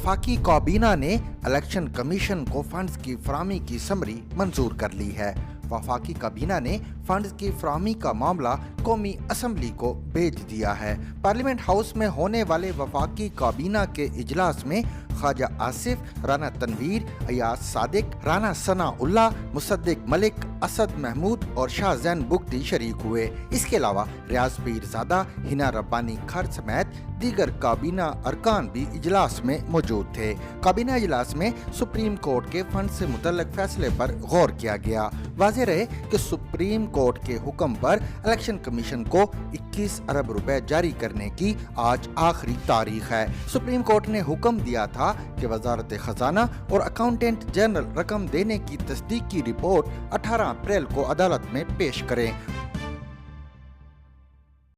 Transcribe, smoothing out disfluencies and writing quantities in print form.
वफाकी काबीना ने इलेक्शन कमीशन को फंड्स की फराहमी की समरी मंजूर कर ली है। वफाकी काबीना ने फंड्स की फराहमी का मामला कौमी असम्बली को भेज दिया है। पार्लियामेंट हाउस में होने वाले वफाकी काबीना के इजलास में ख्वाजा आसिफ, राना तनवीर, अयाज सादिक, राना सनाउल्लाह, मुसद्दिक मलिक, असद महमूद और शाहजैन बुगटी शरीक हुए। इसके अलावा रियाज पीरजादा, हिना रब्बानी खर समेत दीगर काबीना अरकान भी इजलास में मौजूद थे। काबीना इजलास में सुप्रीम कोर्ट के फंड से मुतल्लिक फैसले पर गौर किया गया। वाज़ेह रहे कि सुप्रीम कोर्ट के हुक्म पर इलेक्शन कमीशन को 21 अरब रुपए जारी करने की आज आखिरी तारीख है। सुप्रीम कोर्ट ने हुक्म दिया था कि वजारत खजाना और अकाउंटेंट जनरल रकम देने की तस्दीक की रिपोर्ट 18 अप्रैल को अदालत में पेश करें।